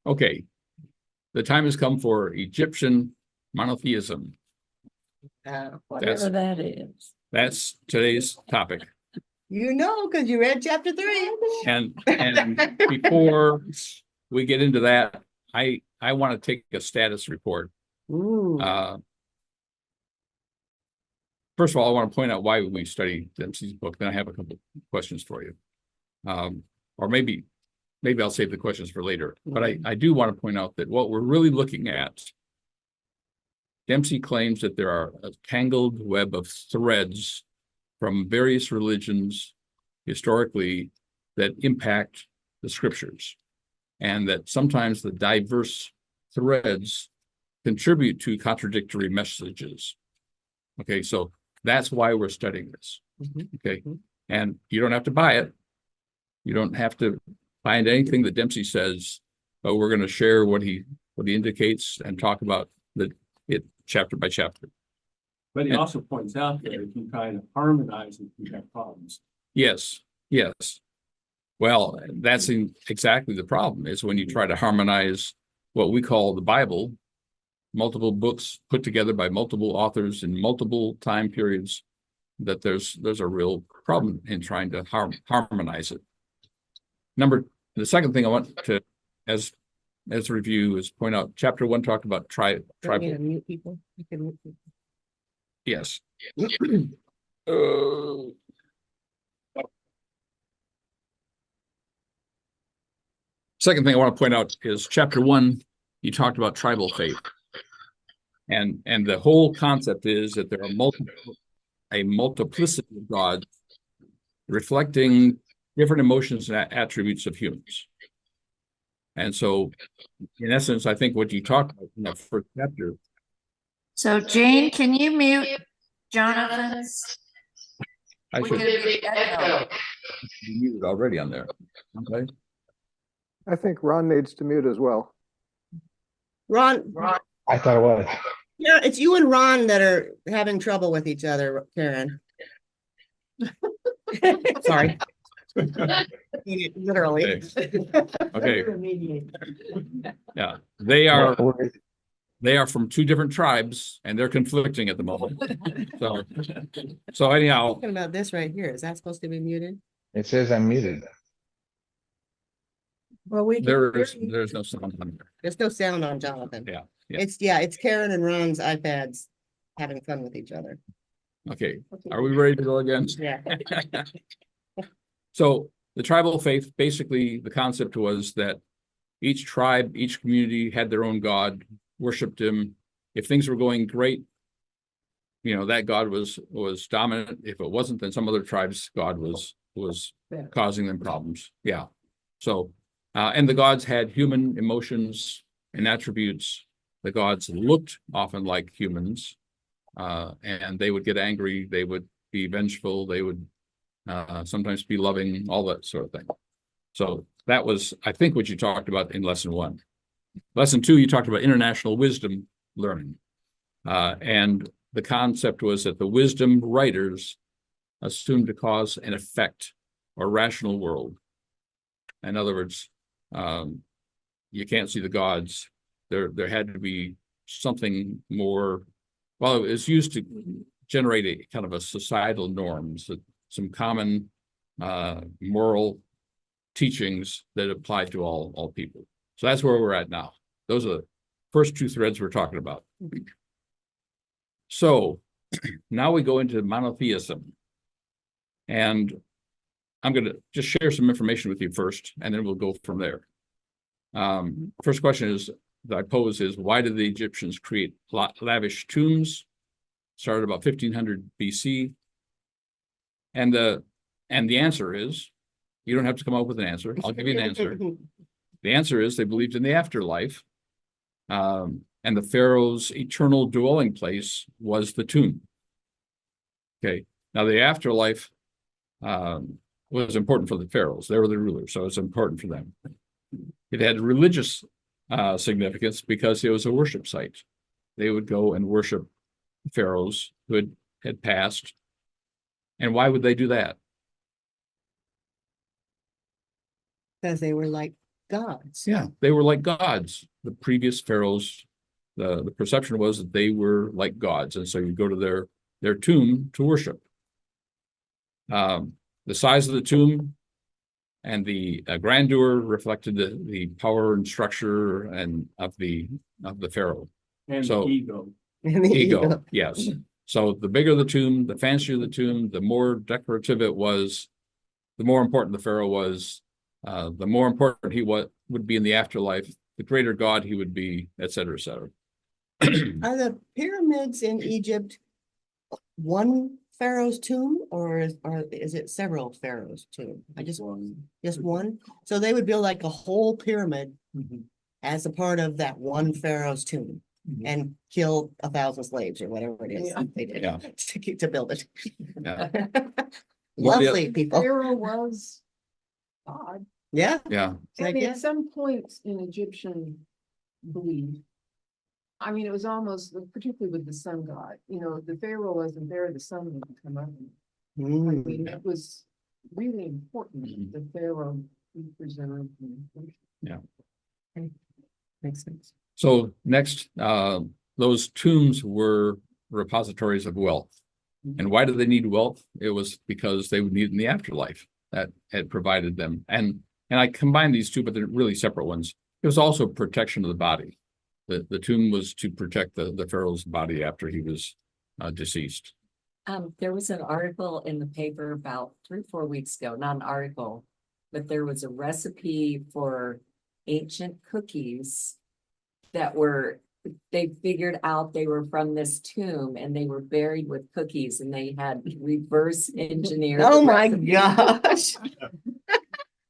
Okay, the time has come for Egyptian monotheism. Whatever that is. That's today's topic. You know, because you read chapter 3. And before we get into that, I want to take a status report. Ooh. First of all, I want to point out why we study Dempsey's book. Then I have a couple of questions for you. Or maybe I'll save the questions for later. But I do want to point out that what we're really looking at, Dempsey claims that there are a tangled web of threads from various religions historically that impact the scriptures, and that sometimes the diverse threads contribute to contradictory messages. Okay, so that's why we're studying this. Okay, and you don't have to buy it. You don't have to find anything that Dempsey says, but we're going to share what he indicates and talk about it chapter by chapter. But he also points out that if you kind of harmonize it, you have problems. Yes. Well, that's exactly the problem, is when you try to harmonize what we call the Bible, multiple books put together by multiple authors in multiple time periods, that there's a real problem in trying to harmonize it. The second thing I want to, as a review, is point out chapter 1 talked about tribal. Mute people. You can mute people. Yes. Second thing I want to point out is chapter 1, you talked about tribal faith. And the whole concept is that there are a multiplicity of gods reflecting different emotions and attributes of humans. And so, in essence, I think what you talked about in that first chapter. So Jane, can you mute Jonathan's? I We should could be echo. be muted already on there. Okay. I think Ron needs to mute as well. Ron, I thought it was. yeah, it's you and Ron that are having trouble with each other, Karen. Sorry. Literally. Okay. Yeah, they are from two different tribes, and they're conflicting at the moment. So anyhow, Talking about this right here. Is that supposed to be muted? It says I'm muted. Well, there's no sound on there. There's no sound on Jonathan. Yeah. It's Karen and Ron's iPads having fun with each other. Okay, are we ready to go again? Yeah. So the tribal faith, basically the concept was that each tribe, each community had their own god, worshiped him. If things were going great, that god was dominant. If it wasn't, then some other tribe's god was causing them problems. Yeah. So, and the gods had human emotions and attributes. The gods looked often like humans, and they would get angry. They would be vengeful. They would sometimes be loving, all that sort of thing. So that was, I think, what you talked about in lesson 1. Lesson 2, you talked about international wisdom learning. And the concept was that the wisdom writers assumed a cause and effect or rational world. In other words, you can't see the gods. There had to be something more. Well, it was used to generate a kind of a societal norms, some common moral teachings that apply to all people. So that's where we're at now. Those are the first 2 threads we're talking about. So now we go into monotheism. And I'm going to just share some information with you first, and then we'll go from there. First question that I pose is, why did the Egyptians create lavish tombs? Started about 1500 BC. And the answer is, you don't have to come up with an answer. I'll give you an answer. The answer is they believed in the afterlife. And the Pharaoh's eternal dwelling place was the tomb. Okay. Now the afterlife was important for the pharaohs. They were the rulers, so it's important for them. It had religious significance because it was a worship site. They would go and worship pharaohs who had passed. And why would they do that? Because they were like gods. Yeah, they were like gods. The previous pharaohs, the perception was that they were like gods, and so you go to their tomb to worship. The size of the tomb and the grandeur reflected the power and structure and of the pharaoh. And So- ego. And the Ego, yes. So the bigger the tomb, the fancier the tomb, the more decorative it was, the more important the pharaoh was, the more important he would be in the afterlife, the greater god he would be, et cetera, et cetera. Are the pyramids in Egypt one pharaoh's tomb, or is it several pharaohs' tomb? Just one? So they would build like a whole pyramid Mhm. as a part of that one pharaoh's tomb Mhm. and kill 1,000 slaves or whatever it is Yeah. they did Yeah. to build it. Yeah. Lovely people. Pharaoh was God. Yeah. Yeah, I Like, mean, yeah. at some point in Egyptian belief, I mean, it was almost, particularly with the sun god, you know, if the Pharaoh wasn't there, the sun wouldn't come up. I Mm. mean, it was really important Mhm. that the Pharaoh be preserved. Makes sense. so next, those tombs were repositories of wealth. And why did they need wealth? It was because they would need it in the afterlife that had provided them. And I combined these two, but they're really separate ones. It was also protection of the body. The tomb was to protect the pharaoh's body after he was deceased. There was an article in the paper about 3 or 4 weeks ago, not an article, but there was a recipe for ancient cookies that they figured out they were from this tomb and they were buried with cookies and they had reverse engineered. Oh the my recipe. gosh.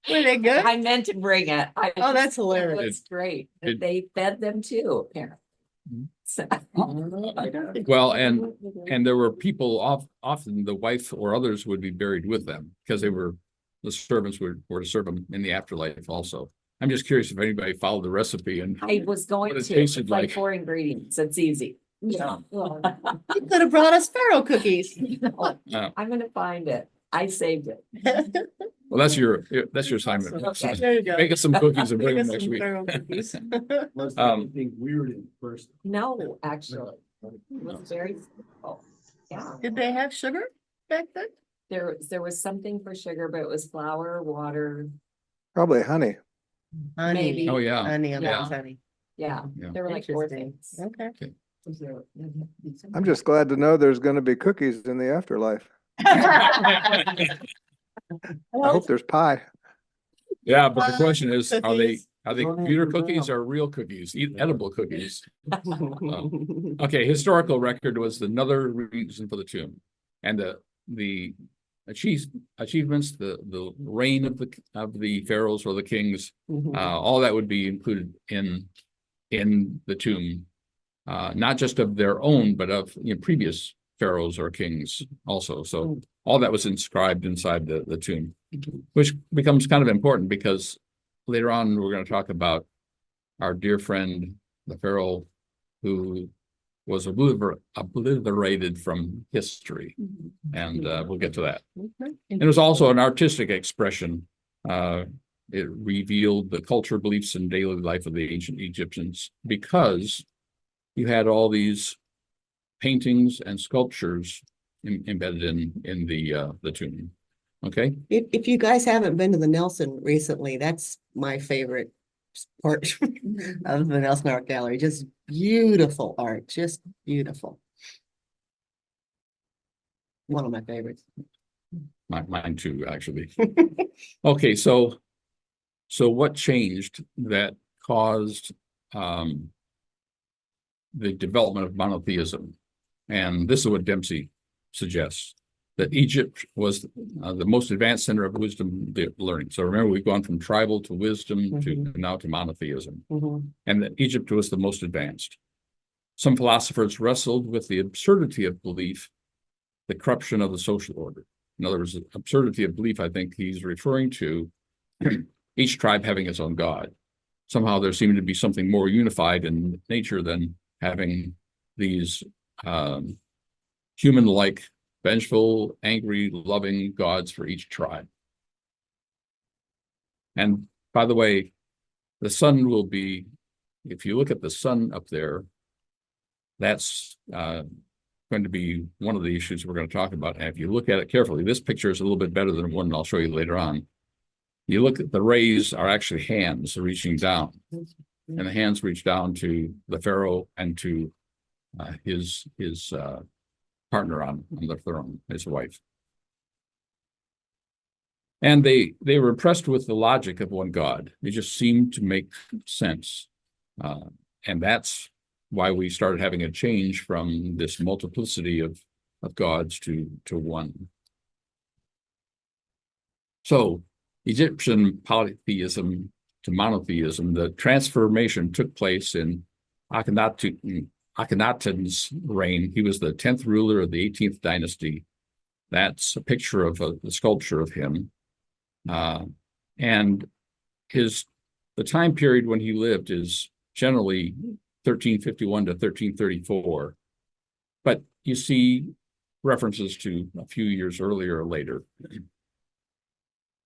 Were they good? I meant to bring it. Oh, that's It hilarious. was great. It- They fed them too, apparently. Mhm. So- Well, and there were people often the wife or others would be buried with them because the servants were to serve them in the afterlife also. I'm just curious if anybody followed the recipe and I was going What it to, tasted it's like like. 4 ingredients, it's easy. Yeah. Well, You could have brought us pharaoh cookies. I'm gonna find it. I saved it. well, that's your assignment. Okay. There you go. Make us some cookies and bring Make them us next some week. pharaoh cookies. Was Um, anything weird in first? No, actually, it was very simple. Yeah, Did they have sugar back then? there was something for sugar, but it was flour, water, Probably honey. Honey. maybe. Oh, yeah. Honey, Yeah. honey. Yeah, Yeah. there were like 4 Interesting. things. Okay. was there- I'm just glad to know there's going to be cookies in the afterlife. I hope there's pie. Yeah, but the question is, are they Don't computer have to cookies know. or real cookies? Edible cookies? Okay, historical record was another reason for the tomb, and the achievements, the reign of the pharaohs or the kings, all that would be included in the tomb, not just of their own, but of previous pharaohs or kings also. So all that was inscribed inside the tomb, which becomes kind of important because later on we're going to talk about our dear friend, the pharaoh, who was obliterated from history. And we'll get to that. And it was also an artistic expression. It revealed the culture, beliefs, and daily life of the ancient Egyptians because you had all these paintings and sculptures embedded in the tomb. Okay. If you guys haven't been to the Nelson recently, that's my favorite part of the Nelson Art Gallery. Just beautiful art, just beautiful. One of my favorites. Mine too, actually. Okay, so what changed that caused the development of monotheism? And this is what Dempsey suggests, that Egypt was the most advanced center of wisdom learning. So remember, we've gone from tribal to wisdom to now to monotheism, and that Egypt was the most advanced. Some philosophers wrestled with the absurdity of belief, the corruption of the social order. In other words, the absurdity of belief, I think he's referring to each tribe having its own god. Somehow there seemed to be something more unified in nature than having these human-like, vengeful, angry, loving gods for each tribe. And by the way, the sun will be, if you look at the sun up there, that's going to be one of the issues we're going to talk about. And if you look at it carefully, this picture is a little bit better than one I'll show you later on. You look at the rays are actually hands reaching down, and the hands reach down to the pharaoh and to his partner on the throne, his wife. And they were impressed with the logic of one God. It just seemed to make sense. And that's why we started having a change from this multiplicity of gods to one. So Egyptian polytheism to monotheism, the transformation took place in Akhenaten's reign. He was the 10th ruler of the 18th dynasty. That's a picture of the sculpture of him. And the time period when he lived is generally 1351 to 1334. But you see references to a few years earlier or later.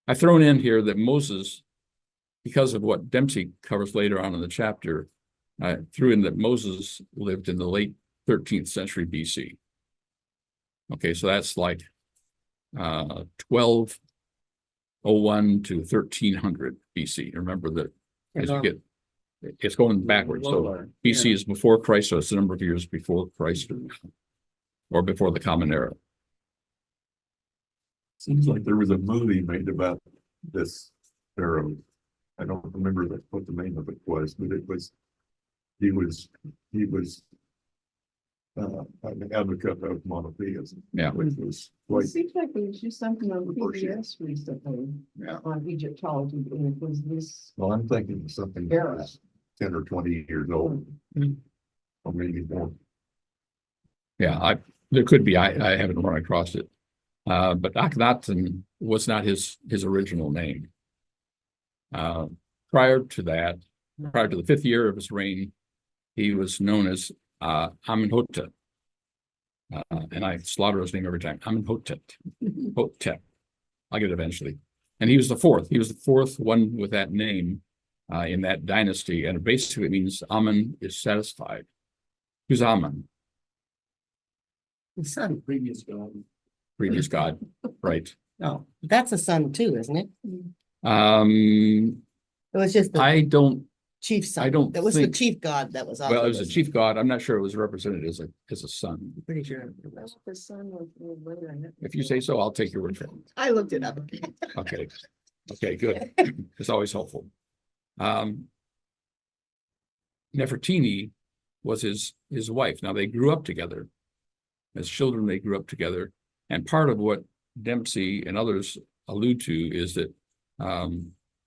I've thrown in here that Moses, because of what Dempsey covers later on in the chapter, threw in that Moses lived in the late 13th century BC. Okay, so that's like 1201 to 1300 BC. Remember that as you get, it's going backwards. So BC is before Christ, so it's a number of years before Christ or before the Common Era. Seems like there was a movie made about this pharaoh. I don't remember what the name of it was, but he was an advocate of monotheism. Yeah. Which was It like, seems like there was just something on PBS recently yeah. on Egyptology, and it was this. Well, I'm thinking of something that was 10 or 20 years old, or maybe more. Yeah, there could be. I haven't run across it. But Akhenaten was not his original name. Prior to the 5th year of his reign, he was known as Amenhotep. And I slaughter his name every time. Amenhotep. Hotep. I'll get it eventually. And he was the fourth. He was the fourth one with that name in that dynasty. And it basically means Amen is satisfied. Who's Amen? The sun. Previous God. Previous God, right? Oh, that's a sun too, isn't it? Um, It was just the I don't. chief son. I don't It was think- the chief god that was. Well, it also was a the chief sun. god. I'm not sure it was represented as a son. I'm pretty sure. it was. The sun was later in it. If you say so, I'll take your word for it. I looked it up. Okay. Okay, good. It's always helpful. Nefertiti was his wife. Now they grew up together. As children, they grew up together. And part of what Dempsey and others allude to is that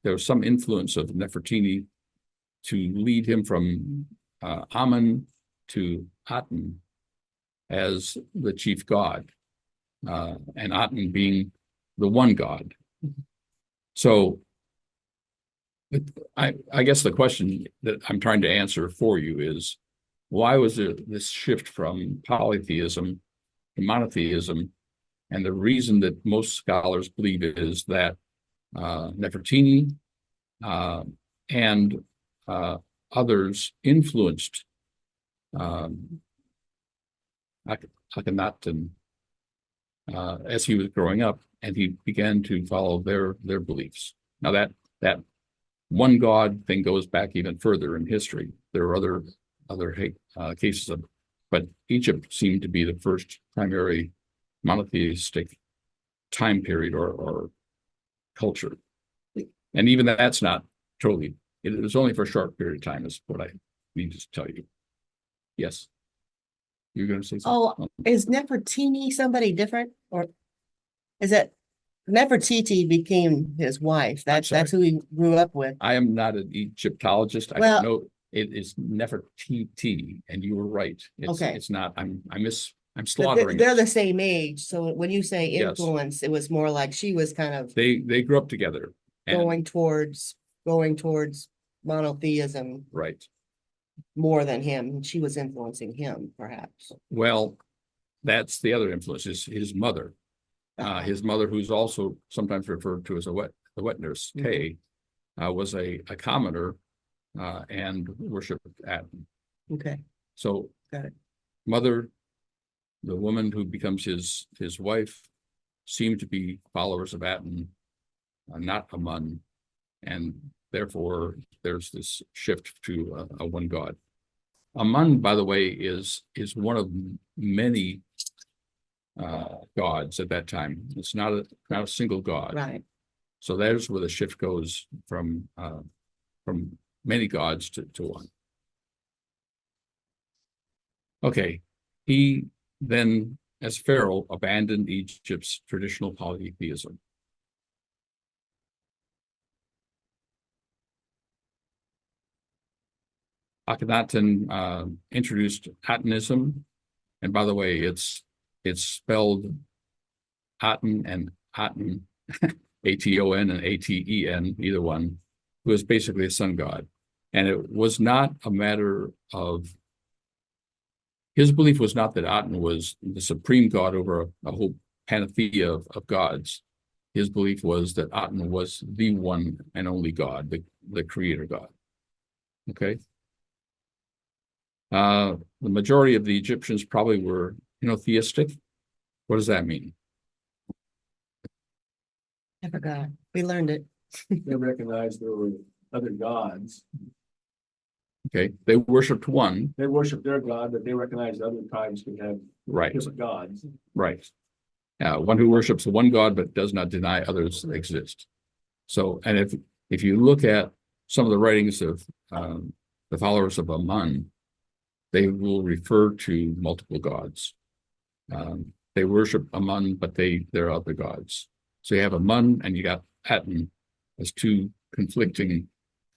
there was some influence of Nefertiti to lead him from Amen to Aten as the chief god, and Aten being the one god. So I guess the question that I'm trying to answer for you is, why was there this shift from polytheism to monotheism? And the reason that most scholars believe is that Nefertiti and others influenced Akhenaten as he was growing up, and he began to follow their beliefs. Now that one God thing goes back even further in history. There are other cases of, but Egypt seemed to be the first primary monotheistic time period or culture. And even that's not totally, it was only for a short period of time, is what I need to tell you. Yes. You're going to say something? Oh, is Nefertiti somebody different, or is it Nefertiti became his wife? That's sorry. who he grew up with. I am not an Egyptologist. I Well- don't know. It is Nefertiti, and you were right. Okay. It's not. I'm But slaughtering. they're it. the same age, so when you say Yes. influence, it was more like she was kind of They grew up together. And, going towards monotheism right. more than him. She was influencing him, perhaps. Well, that's the other influence is his mother. His mother, who's also sometimes referred to as the wet nurse, Kay, was a commoner and worshiped Aten. Okay, So got it. mother, the woman who becomes his wife, seem to be followers of Aten, not Amun, and therefore there's this shift to a one god. Amun, by the way, is one of many gods at that time. It's not a single god. Right. So there's where the shift goes from many gods to one. Okay, he then, as Pharaoh, abandoned Egypt's traditional polytheism. Akhenaten introduced Atenism, and by the way, it's spelled Aten and Aten, Aton and Aten, either one, who is basically a sun god. And it was not a matter of, his belief was not that Aten was the supreme god over a whole pantheia of gods. His belief was that Aten was the one and only god, the creator god. Okay. The majority of the Egyptians probably were theistic. What does that mean? I forgot. We learned it. They recognized there were other gods. Okay, they worshipped one. They worshiped their god, but they recognized other tribes could have Right, different gods. right. One who worships one god but does not deny others exist. So, and if you look at some of the writings of the followers of Amun, they will refer to multiple gods. They worship Amun, but they're other gods. So you have Amun and you got Aten as two conflicting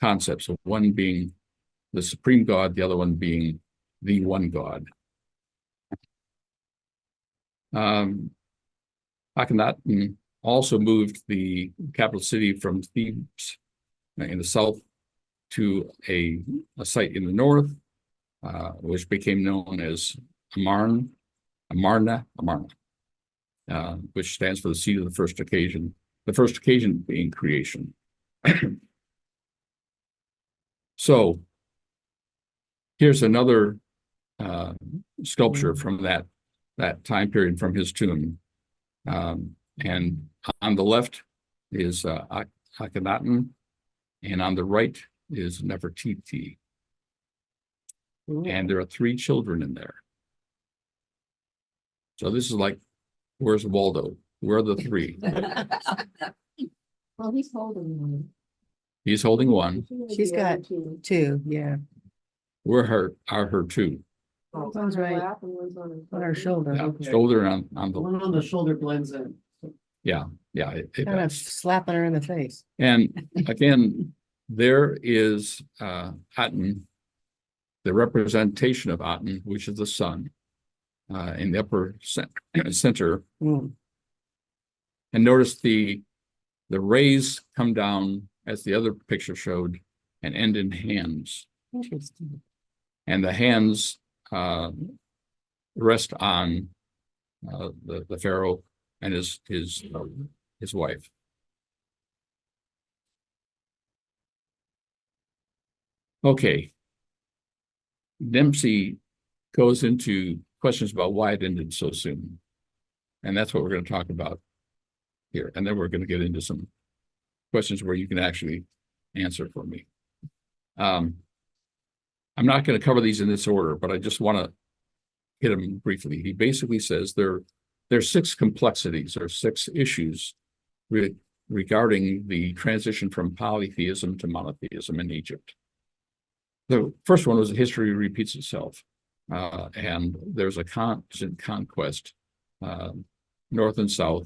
concepts, of one being the supreme god, the other one being the one god. Akhenaten also moved the capital city from Thebes in the south to a site in the north, which became known as Amarna, which stands for the seat of the first occasion being creation. So here's another sculpture from that time period from his tomb. And on the left is Akhenaten, and on the right is Nefertiti. And there are 3 children in there. So this is like, where's Waldo? Where are the 3? Well, he's holding one. He's holding one. She's got 2, yeah, Where are her 2? Sounds right. On her shoulder. Yeah, Okay. shoulder on the, One on the shoulder blends in. yeah. It Kind of does. slapping her in the face. And again, there is Aten, the representation of Aten, which is the sun, in the upper center. Mm. And notice the rays come down, as the other picture showed, and end in hands. Interesting. And the hands rest on the pharaoh and his wife. Okay. Dempsey goes into questions about why it ended so soon. And that's what we're going to talk about here. And then we're going to get into some questions where you can actually answer for me. I'm not going to cover these in this order, but I just want to hit them briefly. He basically says there's 6 complexities or 6 issues regarding the transition from polytheism to monotheism in Egypt. The first one was history repeats itself, and there's a constant conquest, north and south,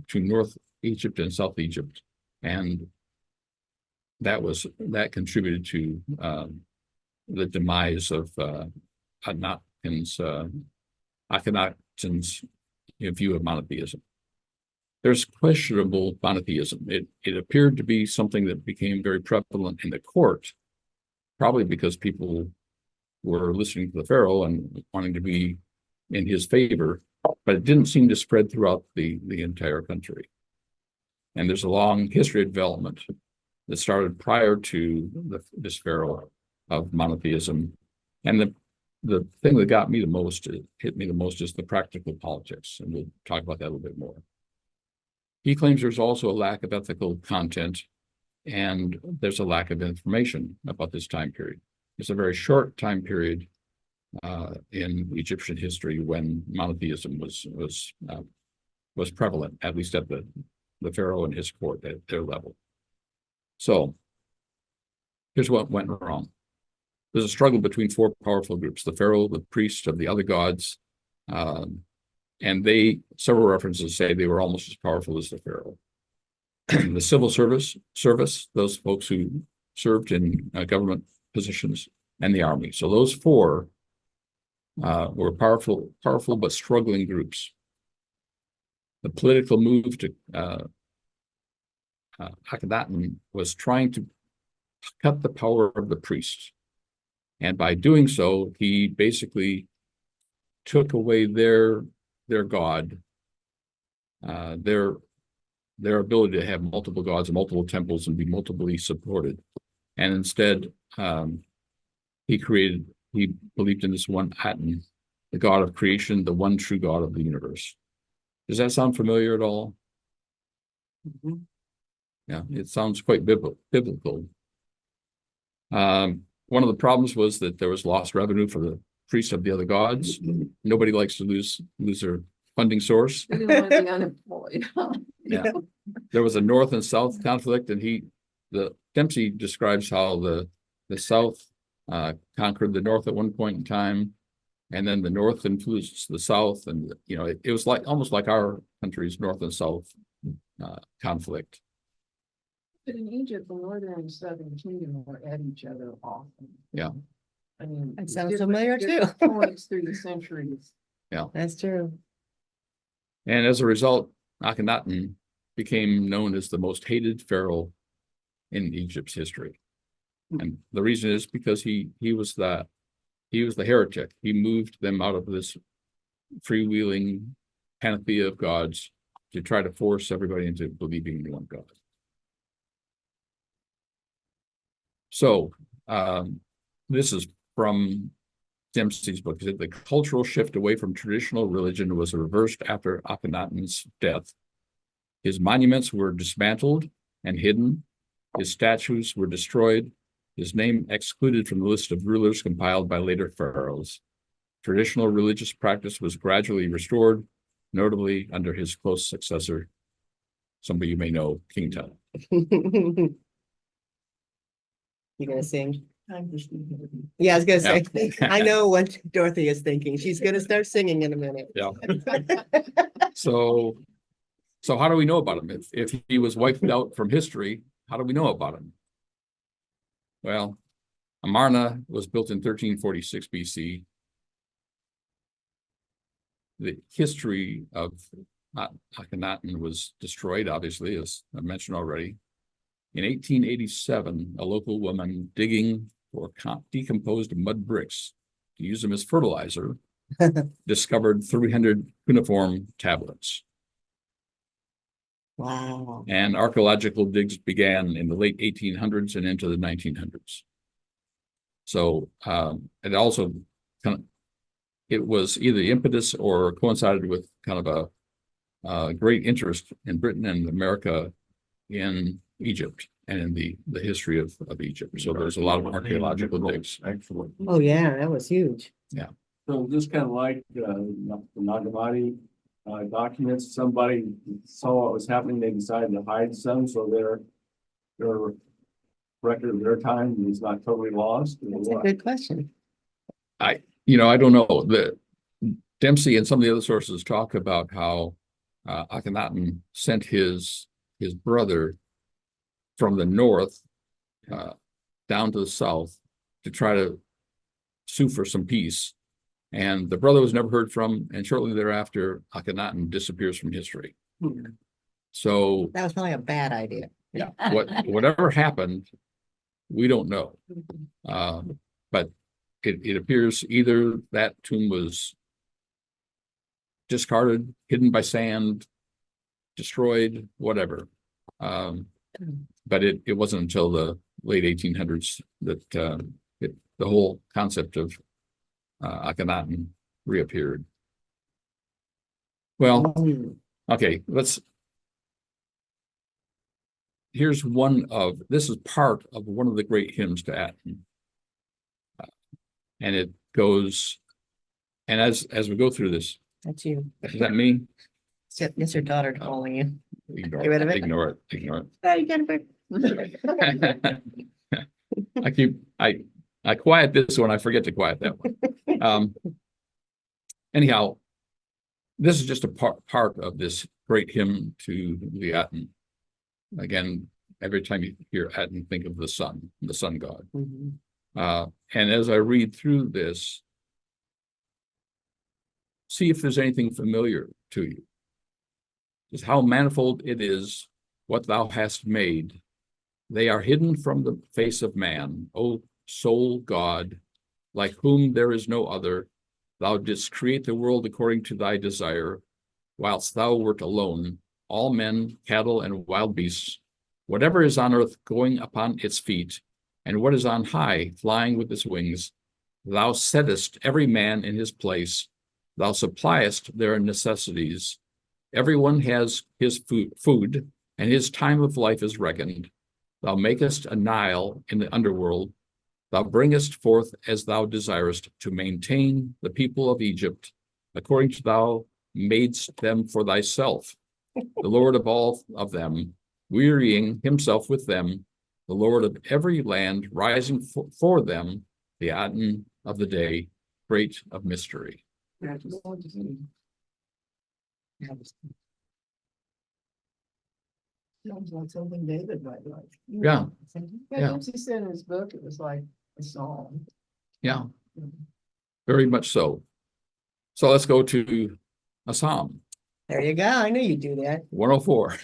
to North Egypt and South Egypt, and that contributed to the demise of Akhenaten's view of monotheism. There's questionable monotheism. It appeared to be something that became very prevalent in the court, probably because people were listening to the pharaoh and wanting to be in his favor, but it didn't seem to spread throughout the entire country. And there's a long history of development. that started prior to this pharaoh of monotheism. And the thing that got me the most, it hit me the most, is the practical politics. And we'll talk about that a little bit more. He claims there's also a lack of ethical content, and there's a lack of information about this time period. It's a very short time period in Egyptian history when monotheism was prevalent, at least at the pharaoh and his court at their level. So here's what went wrong. There's a struggle between four powerful groups: the pharaoh, the priests of the other gods, and several references say they were almost as powerful as the pharaoh. The civil service, those folks who served in government positions, and the army. So those four were powerful but struggling groups. The political move to Akhenaten was trying to cut the power of the priests. And by doing so, he basically took away their god, their ability to have multiple gods and multiple temples and be multiply supported. And instead, he believed in this one Aten, the God of creation, the one true God of the universe. Does that sound familiar at all? Mhm. Yeah, it sounds quite biblical. One of the problems was that there was lost revenue for the priests of the other gods. Nobody likes to lose their funding source. We didn't want to be unemployed. Yeah. There was a North and South conflict, and Dempsey describes how the South conquered the North at one point in time, and then the North influenced the South, and it was almost like our country's North and South conflict. But in Egypt, the northern and southern kingdom were at each other often. Yeah. I mean. That it's sounds different- familiar, different too. Points through the centuries. That's true. And as a result, Akhenaten became known as the most hated pharaoh in Egypt's history. And the reason is because he was the heretic. He moved them out of this freewheeling pantheia of gods to try to force everybody into believing in one God. So this is from Dempsey's book. The cultural shift away from traditional religion was reversed after Akhenaten's death. His monuments were dismantled and hidden. His statues were destroyed. His name excluded from the list of rulers compiled by later pharaohs. Traditional religious practice was gradually restored, notably under his close successor, somebody you may know, King Tut. You gonna sing? I'm just. Yeah, I was gonna say, Yeah. I know what Dorothy is thinking. She's gonna start singing in a minute. Yeah. So how do we know about him? If he was wiped out from history, how do we know about him? Well, Amarna was built in 1346 BC. The history of Akhenaten was destroyed, obviously, as I mentioned already. In 1887, a local woman digging for decomposed mud bricks to use them as fertilizer discovered 300 cuneiform tablets. Wow. And archaeological digs began in the late 1800s and into the 1900s. So it also it was either the impetus or coincided with kind of a great interest in Britain and America in Egypt and in the history of Egypt. So there's a lot of archaeological digs. Excellent. Oh, yeah, that was huge. So just kind of like the Nagamati documents, somebody saw what was happening, they decided to hide some, so their record of their time is not totally lost. or That's a what? good question. I don't know. The Dempsey and some of the other sources talk about how Akhenaten sent his brother from the north down to the south to try to sue for some peace. And the brother was never heard from, and shortly thereafter, Akhenaten disappears from history. So That was probably a bad idea. yeah, whatever happened, we don't know. But it appears either that tomb was discarded, hidden by sand, destroyed, whatever. but it wasn't until the late 1800s that the whole concept of Akhenaten reappeared. Well, okay, here's this is part of one of the great hymns to Aten. And it goes, and as we go through this, That's you. is that me? It's your daughter calling you. Ignore Get rid of it, it. ignore it, ignore it. Oh, you got it. I quiet this one, I forget to quiet that one. Anyhow, this is just a part of this great hymn to the Aten. Again, every time you hear Aten, think of the sun god. And as I read through this, see if there's anything familiar to you. Just how manifold it is, what thou hast made. They are hidden from the face of man, O sole God, like whom there is no other. Thou didst create the world according to thy desire, whilst thou wert alone, all men, cattle, and wild beasts, whatever is on earth going upon its feet, and what is on high flying with its wings, thou settest every man in his place, thou suppliest their necessities. Everyone has his food, and his time of life is reckoned. Thou makest a Nile in the underworld. Thou bringest forth as thou desirest to maintain the people of Egypt, according to thou madest them for thyself, the Lord of all of them, wearying himself with them, the Lord of every land, rising for them, the Aten of the day, great of mystery. Sounds like something David might like. Yeah. Yeah, Dempsey said in his book, it was like a song. Yeah, very much so. So let's go to a Psalm, There you go. I knew you'd do that. 104.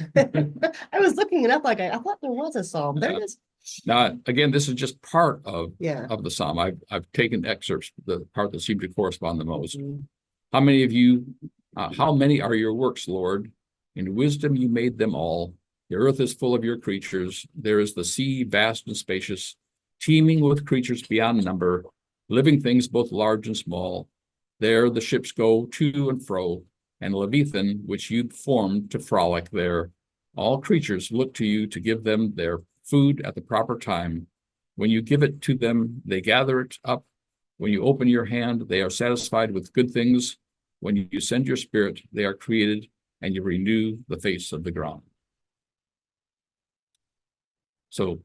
I was looking it up like I thought there was a psalm. There it is. Now, again, this is just part of Yeah. the Psalm. I've taken excerpts, the part that seemed to correspond the most. Mhm. How many of you, how many are your works, Lord? In wisdom you made them all. The earth is full of your creatures. There is the sea, vast and spacious, teeming with creatures beyond number, living things both large and small. There the ships go to and fro, and Leviathan, which you formed to frolic there. All creatures look to you to give them their food at the proper time. When you give it to them, they gather it up. When you open your hand, they are satisfied with good things. When you send your spirit, they are created, and you renew the face of the ground. So,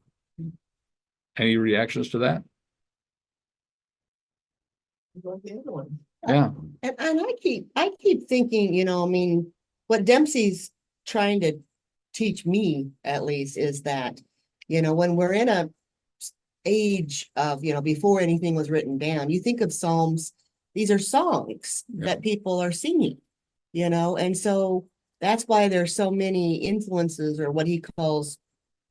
any reactions to that? Like the other one. Yeah, And I keep thinking, I mean, what Dempsey's trying to teach me at least is that, when we're in a age of, before anything was written down, you think of Psalms, these are songs that people are singing, and so that's why there's so many influences, or what he calls,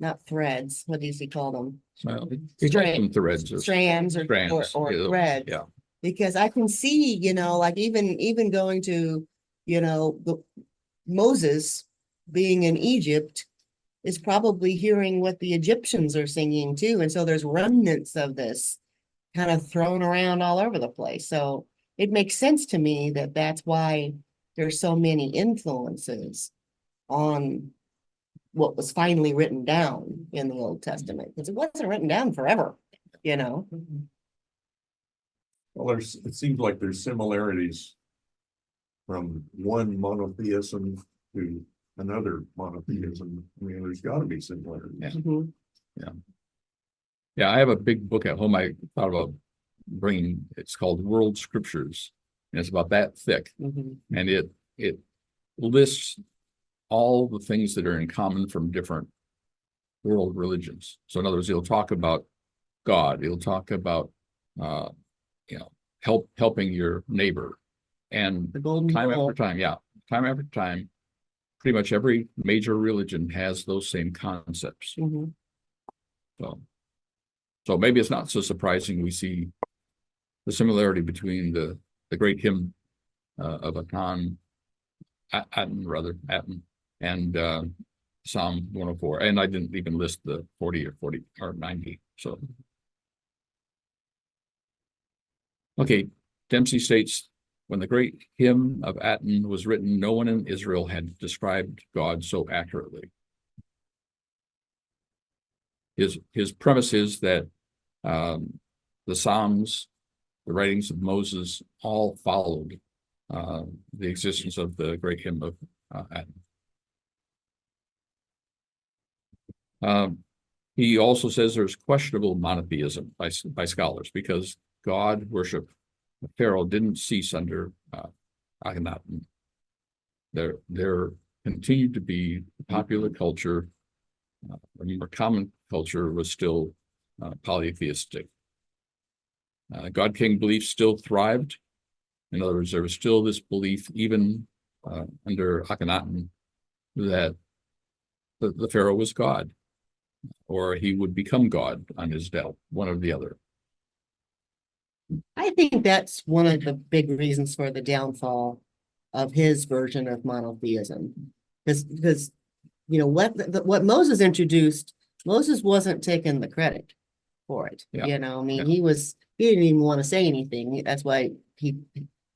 not threads, what does he call them? well, he calls them threads or Strands or strands, yeah, threads. yeah. Because I can see, like even going to, Moses being in Egypt is probably hearing what the Egyptians are singing too. And so there's remnants of this kind of thrown around all over the place. So it makes sense to me that that's why there's so many influences on what was finally written down in the Old Testament, because it wasn't written down forever, Well, it seems like there's similarities from one monotheism to another monotheism. I mean, there's got to be similarities. Yeah. Mhm. Yeah, I have a big book at home. I thought about bringing, it's called World Scriptures, and it's about that thick. Mhm. And it lists all the things that are in common from different world religions. So in other words, he'll talk about God, he'll talk about helping your neighbor. And The golden time rule. after time, pretty much every major religion has those same concepts. Mhm. So maybe it's not so surprising we see the similarity between the great hymn of Aten, and Psalm 104, and I didn't even list the 40 or 90, so. Okay, Dempsey states, when the great hymn of Aten was written, no one in Israel had described God so accurately. His premise is that the Psalms, the writings of Moses, all followed the existence of the great hymn of Aten. He also says there's questionable monotheism by scholars because God worship, Pharaoh didn't cease under Akhenaten. There continued to be popular culture. Remember, common culture was still polytheistic. God King belief still thrived. In other words, there was still this belief, even under Akhenaten, that the Pharaoh was God, or he would become God on his death, one or the other. I think that's one of the big reasons for the downfall of his version of monotheism. Because you know, what Moses introduced, Moses wasn't taking the credit for it. Yeah. You know, I mean, Yeah. he didn't even want to say anything. That's why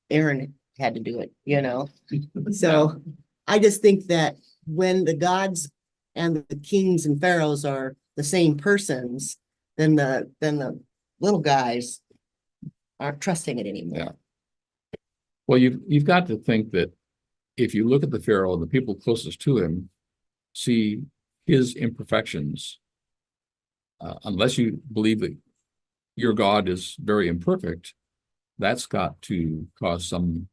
Aaron had to do it, you know? So I just think that when the gods and the kings and pharaohs are the same persons, then the little guys aren't trusting it anymore. Yeah. Well, you've got to think that if you look at the Pharaoh, the people closest to him see his imperfections, unless you believe that your God is very imperfect, that's got to cause some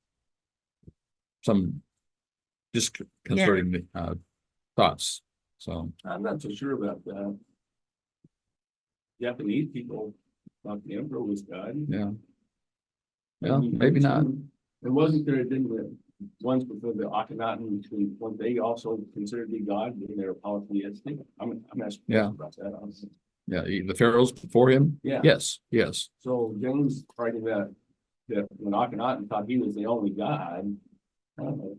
disconcerting thoughts. So I'm not so sure about that. Japanese people thought the emperor was God. yeah. Well, maybe not. It wasn't there, it didn't, ones before the Akhenaten, when they also considered to be God, and they were polytheistic. I'm asking Yeah. about that, honestly. Yeah, the pharaohs before him. Yeah. Yes. So James writing that when Akhenaten thought he was the only God, I don't know.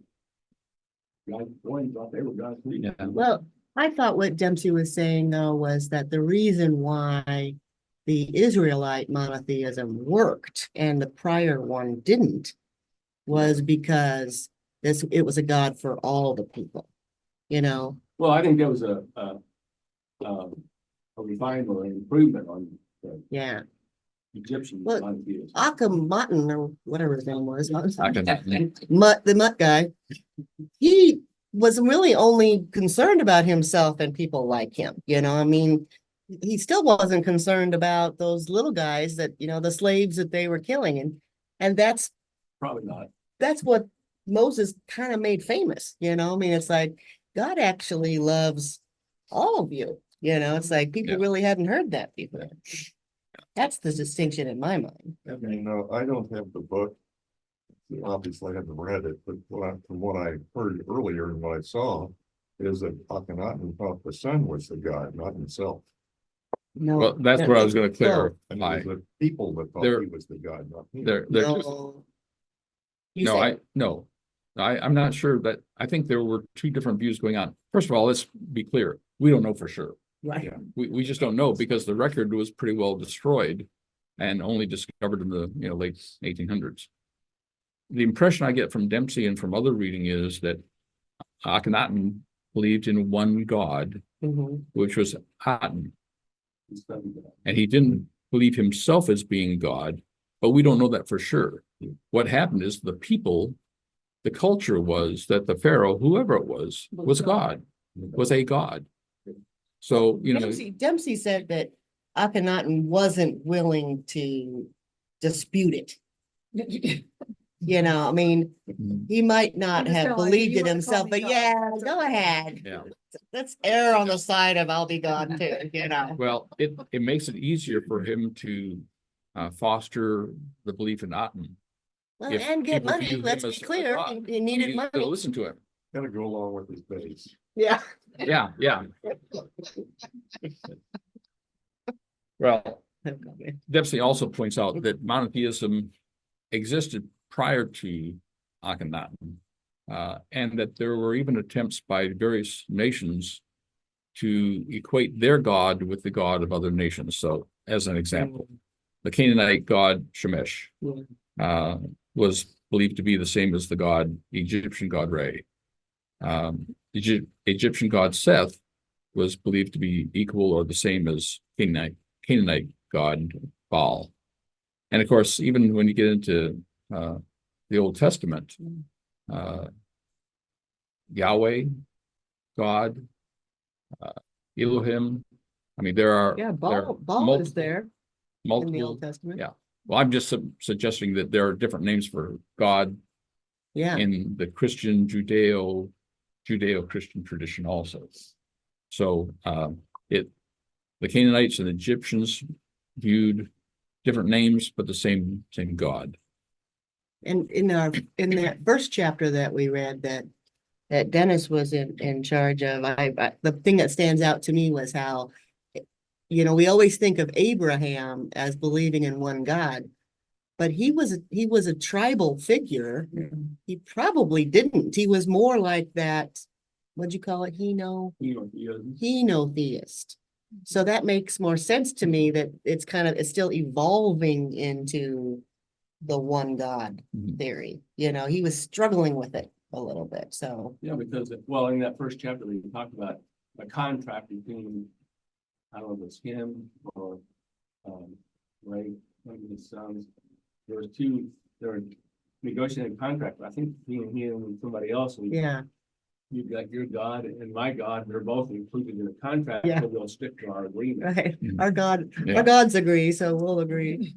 Guys, boys thought they were God too. Yeah. Well, I thought what Dempsey was saying though was that the reason why the Israelite monotheism worked and the prior one didn't was because it was a God for all the people, you know? Well, I think that was a refinement or an improvement on the Yeah. Egyptian Well, monotheism. Akhenaten or whatever his name was. Akhenaten. The Mutt guy, he was really only concerned about himself and people like him, you know, I mean, he still wasn't concerned about those little guys that, you know, the slaves that they were killing. And that's Probably not. what Moses kind of made famous, you know, I mean, it's like, God actually loves all of you, you know, it's like people Yeah. really hadn't heard that before. That's the distinction in my mind. You know, I don't have the book. Obviously, I haven't read it, but from what I heard earlier and what I saw is that Akhenaten thought the sun was the god, not himself. No. Well, that's what I was going to And it was clarify. the people that thought There- he was the god, not him. They're No. You say- I'm not sure that, I think there were two different views going on. First of all, let's be clear. We don't know for sure. Right. Yeah. We just don't know because the record was pretty well destroyed and only discovered in the late 1800s. The impression I get from Dempsey and from other reading is that Akhenaten believed in one God, Mhm. which was Aten, It's done that. and he didn't believe himself as being God, but we don't know that for sure. What happened is the culture was that the Pharaoh, whoever it was God, was a God. So, Dempsey said that Akhenaten wasn't willing to dispute it. You know, I mean, he might not You just have don't like- believed you it wanna call himself, me but God. yeah, It's go okay. ahead. Yeah. Let's err on the side of I'll be God too, you know. well, it makes it easier for him to foster the belief in Aten. Well, If and get people money, view him let's as be a clear, god, he needed You gotta money. listen to him. Gotta go along with his base. Yeah. Yeah. Well, Dempsey also points out that monotheism existed prior to Akhenaten. and that there were even attempts by various nations to equate their God with the God of other nations. So, as an example, the Canaanite god Shemesh was believed to be the same as the Egyptian god Re. Egyptian god Seth was believed to be equal or the same as Canaanite god Baal. And of course, even when you get into the Old Testament, Yahweh, God, Elohim. I mean, there are Yeah, there are Baal is there in the multiple. Old Testament. Yeah. Well, I'm just suggesting that there are different names for God Yeah, in the Christian Judeo-Christian tradition also. So the Canaanites and Egyptians viewed different names, but the same God. and in that first chapter that we read that Dennis was in charge of, the thing that stands out to me was how, we always think of Abraham as believing in one God, but he was a tribal figure. He probably didn't. He was more like that, what'd you call it? Henotheist. So that makes more sense to me that it's still evolving into the one God theory. He was struggling with it a little bit, so. Yeah, because, well, in that first chapter, we talked about a contract between, I don't know if it's him or, Ray, one of his sons. There were negotiating a contract, but I think he and somebody else. Yeah, You've got your God and my God, they're both included in the contract, Yeah. so we'll stick to our agreement. right. Mhm. Our Yeah. gods agree, so we'll agree.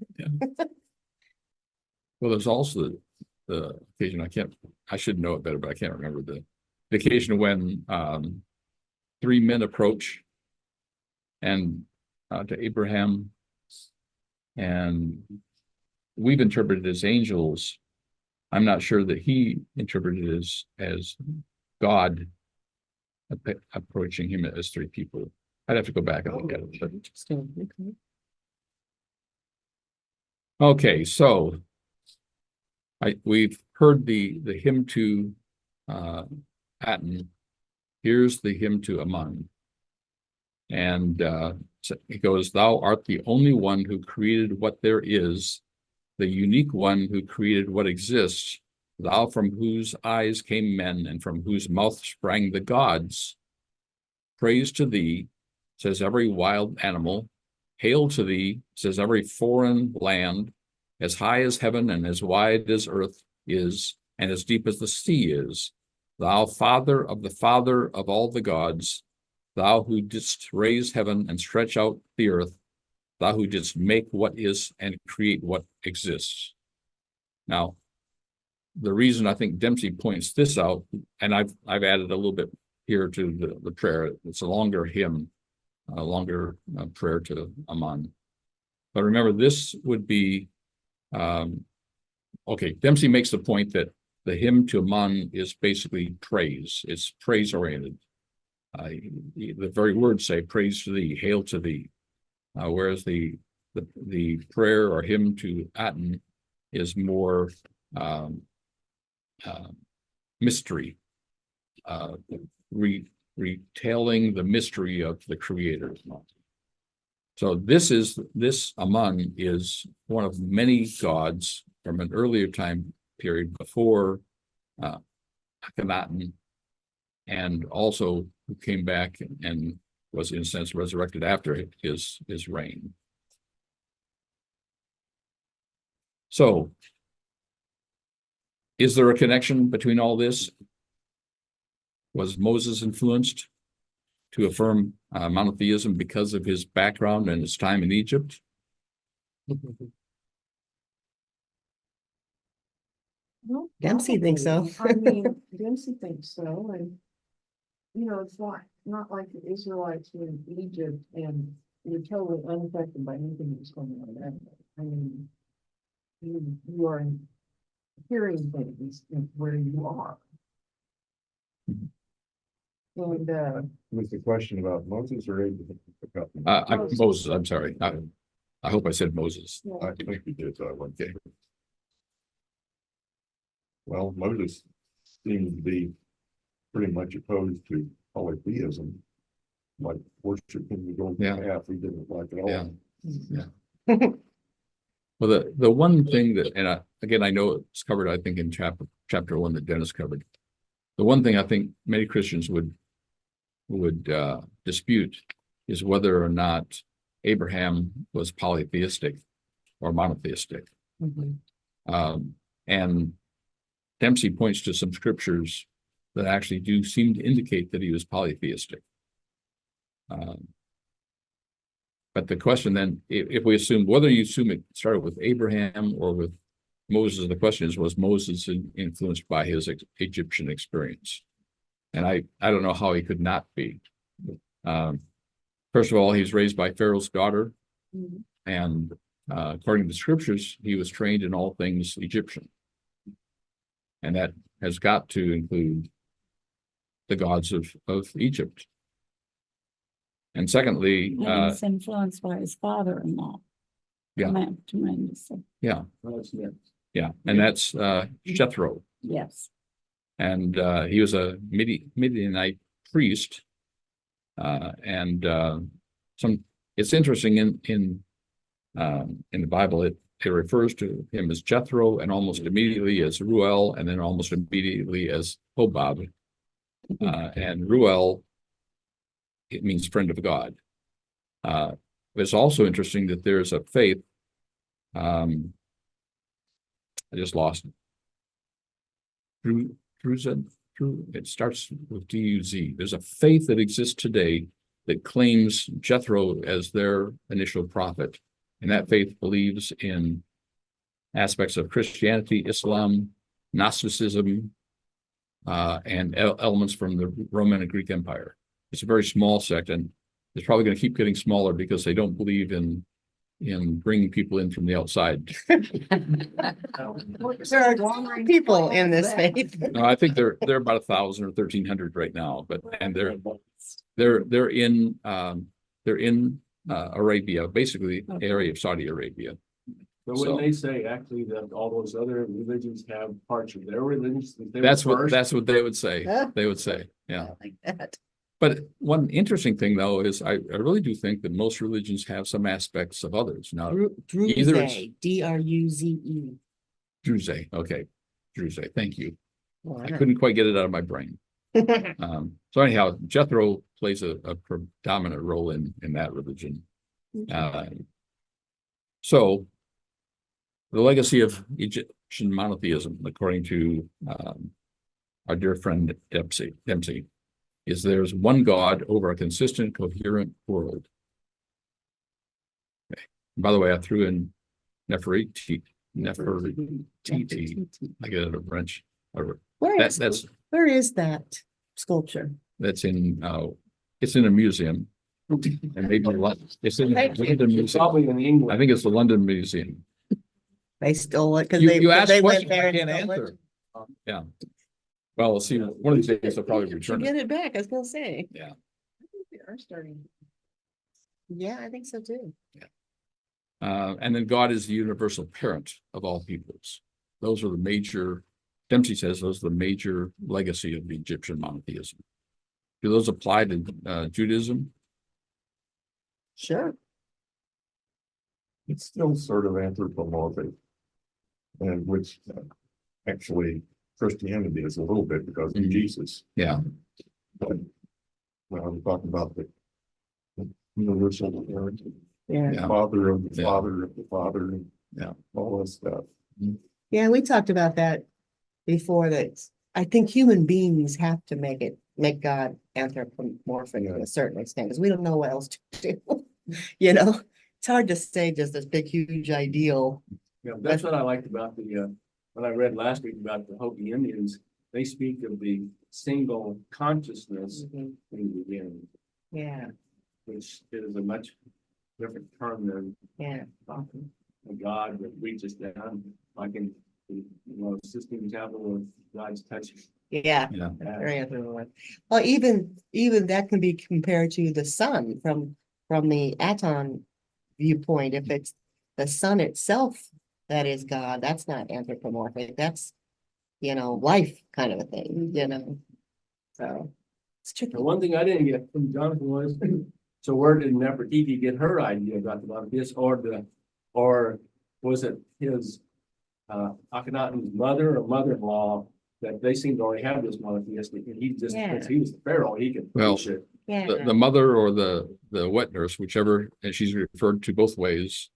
Well, there's also the occasion, I should know it better, but I can't remember the occasion when 3 men approach and to Abraham, and we've interpreted as angels. I'm not sure that he interpreted as God approaching him as 3 people. I'd have to go back and look at it. But Interesting. Okay. okay, so we've heard the hymn to Aten. Here's the hymn to Amun. And so it goes, thou art the only one who created what there is, the unique one who created what exists, thou from whose eyes came men and from whose mouth sprang the gods. Praise to thee, says every wild animal. Hail to thee, says every foreign land. As high as heaven and as wide as earth is, and as deep as the sea is, thou father of all the gods, thou who didst raise heaven and stretch out the earth, thou who didst make what is and create what exists. Now, the reason I think Dempsey points this out, and I've added a little bit here to the prayer, it's a longer hymn, a longer prayer to Amun. But remember, this would be okay, Dempsey makes the point that the hymn to Amun is basically praise. It's praise oriented. The very words say praise to thee, hail to thee. Whereas the prayer or hymn to Aten is more mystery, retelling the mystery of the Creator. So this Amun is one of many gods from an earlier time period before Akhenaten, and also who came back and was in a sense resurrected after his reign. So, is there a connection between all this? Was Moses influenced to affirm monotheism because of his background and his time in Egypt? Well, Dempsey thinks so. probably. I mean, Dempsey thinks so, and it's not like the Israelites were in Egypt and were totally unaffected by anything that was going on there. I mean, you are hearing things where you are. And Was the question about Moses or Abraham? Moses, I'm sorry. I hope I said Moses. I think you did, so I went, okay. Well, Moses seems to be pretty much opposed to polytheism. Like worshiping the golden Yeah. calf, he didn't like at all. Yeah. Well, the one thing that, and again, I know it's covered, I think, in chapter 1 that Dennis covered. The one thing I think many Christians would dispute is whether or not Abraham was polytheistic or monotheistic. Mhm. And Dempsey points to some scriptures that actually do seem to indicate that he was polytheistic. But the question then, if we assume, whether you assume it started with Abraham or with Moses, the question is, was Moses influenced by his Egyptian experience? And I don't know how he could not be. First of all, he's raised by Pharaoh's daughter, and according to the scriptures, he was trained in all things Egyptian. And that has got to include the gods of Egypt. And secondly, He was influenced by his father-in-law. Yeah. Tremendously. yeah, Well, that's next. yeah, and that's Jethro. Yes. And he was a Midianite priest. It's interesting in the Bible, it refers to him as Jethro and almost immediately as Ruel, and then almost immediately as Hobab. And Ruel, it means friend of God. It's also interesting that there's a faith. I just lost it. It starts with D-U-Z. There's a faith that exists today that claims Jethro as their initial prophet. And that faith believes in aspects of Christianity, Islam, Gnosticism, and elements from the Roman and Greek Empire. It's a very small sect, and it's probably going to keep getting smaller because they don't believe in bringing people in from the outside. There are people in this faith. No, I think they're about 1,000 or 1,300 right now, but they're in Arabia, basically the area of Saudi Arabia. But So- when they say actually that all those other religions have parts of their religions. That they were That's first, what they would say. Huh? They would say, yeah. Like that. But one interesting thing though is I really do think that most religions have some aspects of others. Now, either it's- Druze, D-R-U-Z-E. Druze, okay, Druze, thank you. Well, I couldn't quite get it out of my brain. So anyhow, Jethro plays a predominant role in that religion. So the legacy of Egyptian monotheism, according to our dear friend Dempsey, is there's one God over a consistent, coherent world. Okay. By the way, I threw in Nefertiti. I get it in French. Where is that sculpture? That's in it's in a museum. And maybe it's in the Thank you. London Museum. probably in England. I think it's the London Museum. They stole it because You they asked went questions there I and can't stole it. answer. Yeah. Well, we'll see. One of these days they'll probably Should return get it. it back, I was gonna say. Yeah. They are starting. Yeah, I think so too. And then God is the universal parent of all peoples. Those are the major, Dempsey says, those are the major legacy of the Egyptian monotheism. Do those apply to Judaism? Sure. It's still sort of anthropomorphic. And which actually Christianity is a little bit because of Mhm. Jesus. Yeah. But when I'm talking about the universal parent, Yeah. Yeah. father of the Yeah. father of the father. Yeah. All that stuff. Yeah, we talked about that before, that I think human beings have to make God anthropomorphic to a certain extent, because we don't know what else to do. You know, it's hard to say just this big, huge ideal. Yeah, that's what I liked about what I read last week about the Hopi Indians. They speak of the single consciousness in the beginning, Yeah, which is a much different term than yeah. a God that reaches down, like in Sistine Chapel of God's touch. Yeah. Yeah. Very anthropomorphic. Well, even that can be compared to the sun from the Aton viewpoint. If it's the sun itself that is God, that's not anthropomorphic. That's, life kind of a thing, so. It's tricky. The one thing I didn't get from Jonathan was, so where did Nefertiti get her idea about the monotheist, or was it his Akhenaten's mother or mother-in-law that they seemed to already have this monotheistic, and he just, because he was the pharaoh, he could Well, push it. Yeah. The mother or the wet nurse, whichever, and she's referred to both ways,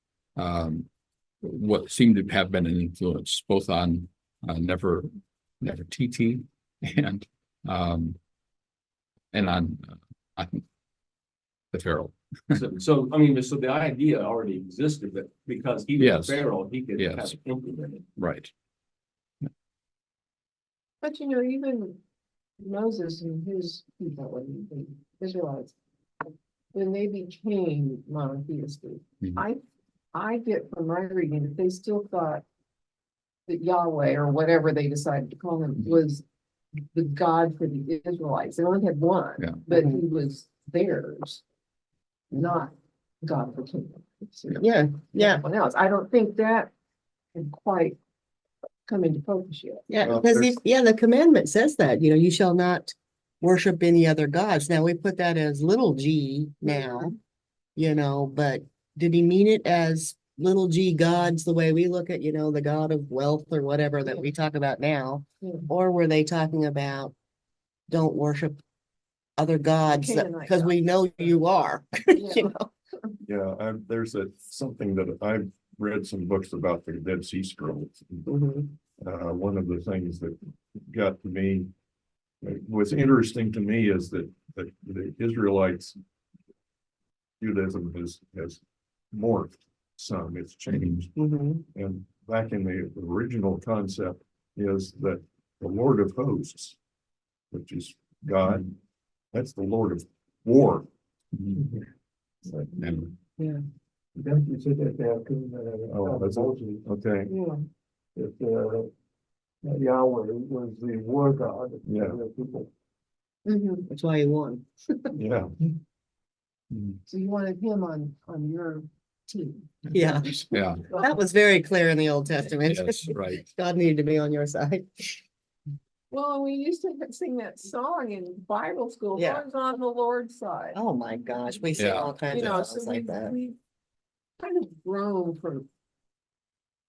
what seemed to have been an influence both on Nefertiti and on I think the pharaoh. So, I mean, so the idea already existed that because he was Yes. the pharaoh, he could Yes. have implemented. Right. But even Moses and his people and the Israelites, when they became monotheistic, Mhm. I get from my reading that they still thought that Yahweh, or whatever they decided to call him, was the God for the Israelites. They only had one, Yeah. but he was theirs, not God for kingdom. Yeah, yeah, Everyone else. I don't think that had quite come into focus yet. yeah, Well, because there's- the commandment says that, you shall not worship any other gods. Now, we put that as little g now, but did he mean it as little g gods, the way we look at, the god of wealth or whatever that we talk about now? Yeah. Or were they talking about don't worship other gods Canaanite because we know you are, Yeah. Yeah, there's something that I've read some books about the Dead Sea Scrolls. Mhm. One of the things that got to me, what's interesting to me is that the Israelites, Judaism has morphed some, it's changed. Mhm. And back in the original concept is that the Lord of hosts, which is God, that's the Lord of war. And Dempsey said that, Oh, that's okay, yeah. That Yahweh was the war god. of Yeah. the people. That's why he won. yeah. So you wanted him on your team. Yeah, yeah, that was very clear in the Old Testament. yes, right. God needed to be on your side. Well, we used to sing that song in Bible school, Yeah. "God's on the Lord's side." Oh, my gosh, we see Yeah. all kinds You of know, songs so like that. we kind of grown from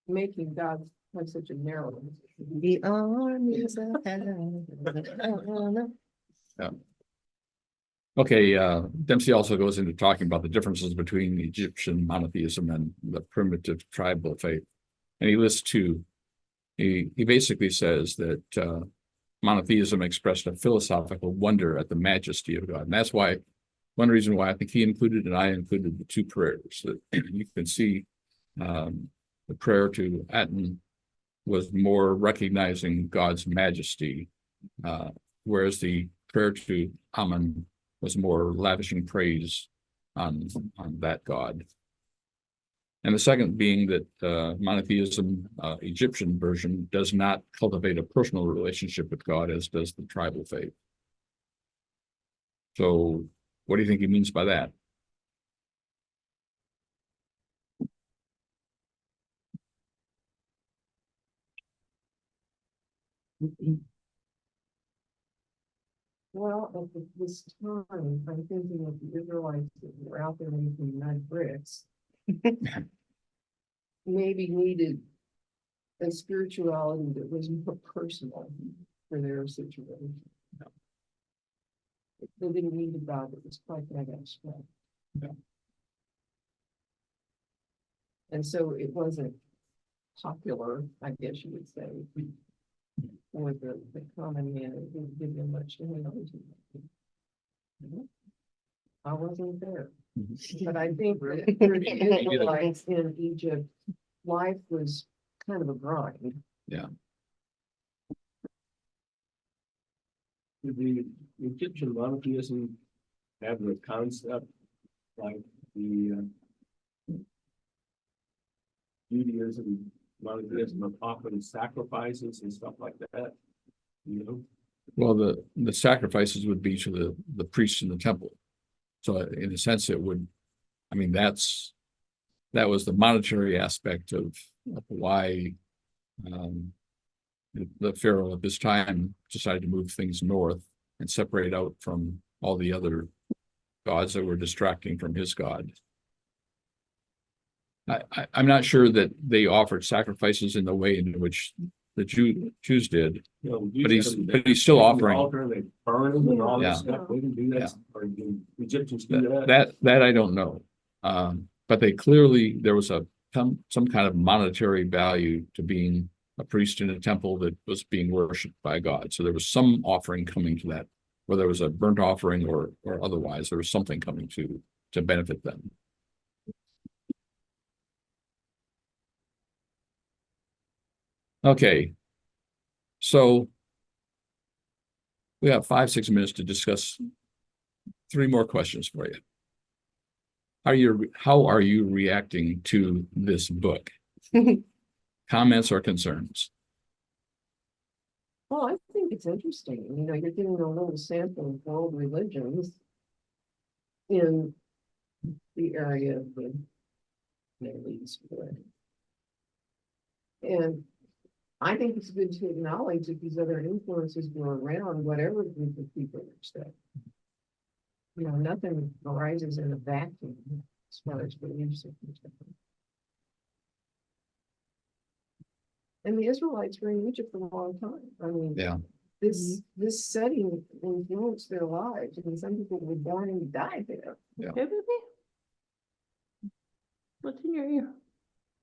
making God have such a narrow. The armies of heaven. Okay, Dempsey also goes into talking about the differences between Egyptian monotheism and the primitive tribal faith. And he lists two. He basically says that monotheism expressed a philosophical wonder at the majesty of God. And that's why, one reason why I think he included and I included the two prayers, that you can see the prayer to Aten was more recognizing God's majesty, whereas the prayer to Amun was more lavishing praise on that God. And the second being that monotheism, Egyptian version, does not cultivate a personal relationship with God as does the tribal faith. So what do you think he means by that? Well, at this time, I'm thinking of the Israelites that were out there making mud bricks. Maybe needed a spirituality that was more personal for their situation. They didn't need a God that was quite that abstract. Yeah. And so it wasn't popular, I guess you would say, for the common man who didn't give much to him. I wasn't there, but I think that for the Israelites in Egypt, life was kind of a grind. Did the Egyptian monotheism have the concept like the Judaism, monotheism of offering sacrifices and stuff like that? You know? Well, the sacrifices would be to the priests in the temple. So in a sense, it would, I mean, that was the monetary aspect of why the Pharaoh of his time decided to move things north and separate out from all the other gods that were distracting from his God. I'm not sure that they offered sacrifices in the way in which the Jews did, You know, but he's still the offering. altar, they burn them and all Yeah. that stuff. They can do that, Yeah. or the Egyptians do that. That I don't know. But they clearly, there was some kind of monetary value to being a priest in a temple that was being worshipped by God. So there was some offering coming to that, whether it was a burnt offering or otherwise, there was something coming to benefit them. Okay. So we have 5-6 minutes to discuss 3 more questions for you. How are you reacting to this book? Comments or concerns? Well, I think it's interesting, you know, you're getting a little sample of world religions in the area of the Middle East. And I think it's good to acknowledge that these other influences were around, whatever group of people are stuff. You know, nothing arises in a vacuum as far as beliefs are concerned. And the Israelites were in Egypt for a long time. I mean, Yeah. this setting influenced their lives. I mean, some people were born and died there. What's in your ear?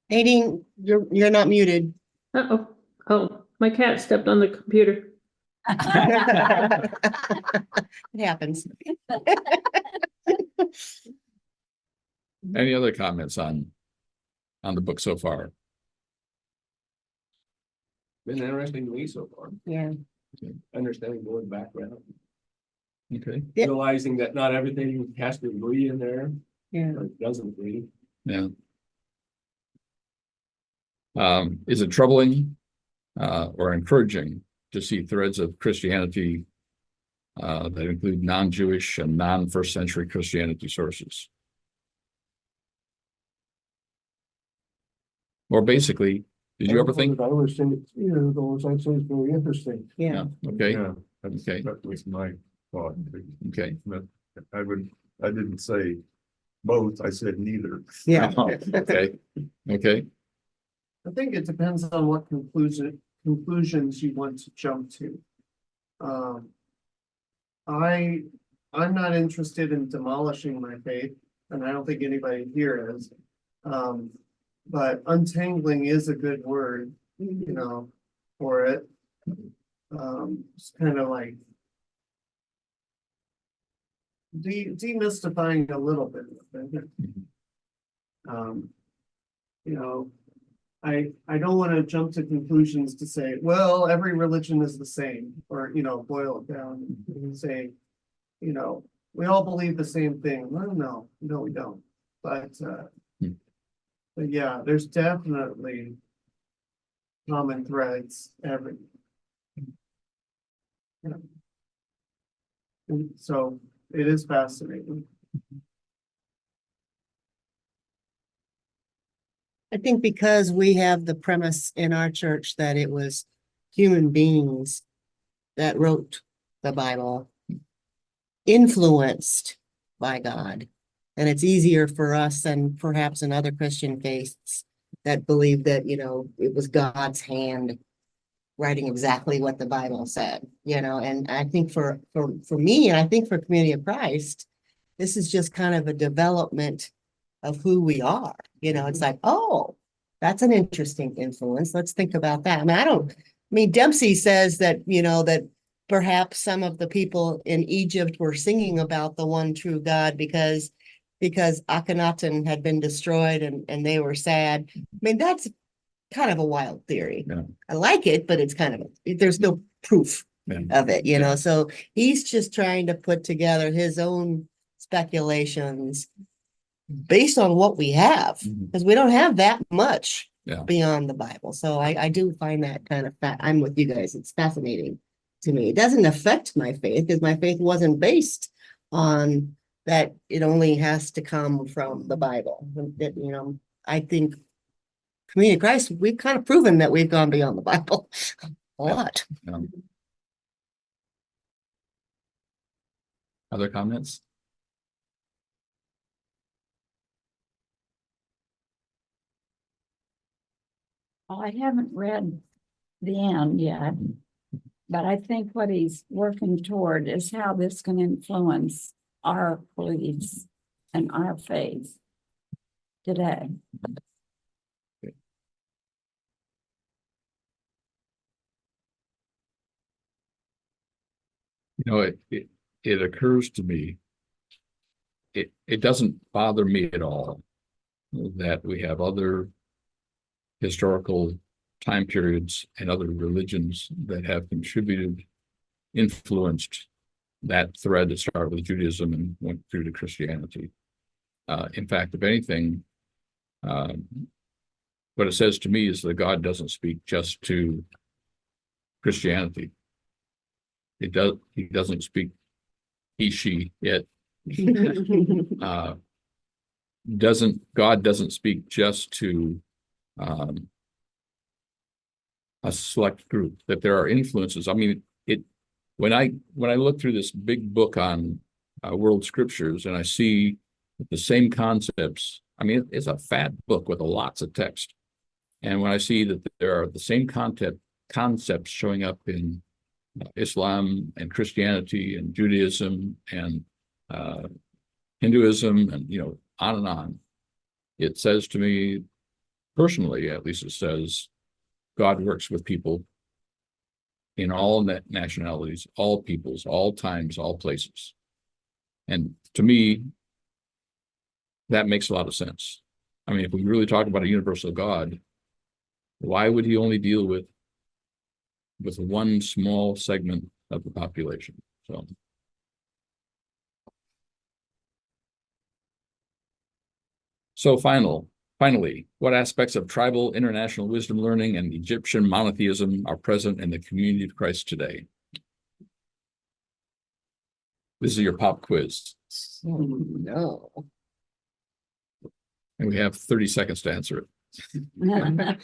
Nadine, you're not muted. Uh-oh. Oh, my cat stepped on the computer. It happens. Any other comments on the book so far? Been interesting to me so far, Yeah. understanding the background, Okay. Yeah. realizing that not everything has to agree in there, Yeah. or doesn't agree. Yeah. Is it troubling or encouraging to see threads of Christianity that include non-Jewish and non-first century Christianity sources? Or basically, did you ever think? I was saying, either of those, I'd say it's very interesting. Yeah. Okay, Yeah, Okay. that was my thought. okay. But I didn't say both, I said neither. Yeah. Okay, okay, I think it depends on what conclusions you want to jump to. I'm not interested in demolishing my faith, and I don't think anybody here is. But untangling is a good word, you know, for it. It's kind of like demystifying a little bit. You know, I don't want to jump to conclusions to say, well, every religion is the same, or, you know, boil it down and say, you know, we all believe the same thing. No, we don't. But yeah, there's definitely common threads everywhere. Yeah. And so it is fascinating. I think because we have the premise in our church that it was human beings that wrote the Bible, influenced by God. And it's easier for us than perhaps in other Christian faiths that believe that, you know, it was God's hand writing exactly what the Bible said, you know. And I think for me, and I think for Community of Christ, this is just kind of a development of who we are. You know, it's like, oh, that's an interesting influence. Let's think about that. I mean, Dempsey says that, you know, that perhaps some of the people in Egypt were singing about the one true God because Akhenaten had been destroyed and they were sad. I mean, that's kind of a wild theory. Yeah. I like it, but it's kind of, there's no proof Yeah. of it, you know. So he's just trying to put together his own speculations based on what we have, because we don't have that much beyond the Bible. So I do find that kind of I'm with you guys. It's fascinating to me. It doesn't affect my faith because my faith wasn't based on that. It only has to come from the Bible. You know, I think Community of Christ, we've kind of proven that we've gone beyond the Bible. A lot. Other comments? I haven't read the end yet, but I think what he's working toward is how this can influence our beliefs and our faith today. You know, it occurs to me, it doesn't bother me at all that we have other historical time periods and other religions that have contributed, influenced that thread that started with Judaism and went through to Christianity. In fact, if anything, what it says to me is that God doesn't speak just to Christianity. He doesn't speak he, she, it. God doesn't speak just to a select group, that there are influences. I mean, when I look through this big book on world scriptures and I see the same concepts, I mean, it's a fat book with lots of text. And when I see that there are the same concepts showing up in Islam and Christianity and Judaism and Hinduism and, you know, on and on, it says to me personally, at least it says, God works with people in all nationalities, all peoples, all times, all places. And to me, that makes a lot of sense. I mean, if we really talk about a universal God, why would he only deal with one small segment of the population? So finally, what aspects of tribal international wisdom learning and Egyptian monotheism are present in the community of Christ today? This is your pop quiz. No. And we have 30 seconds to answer it.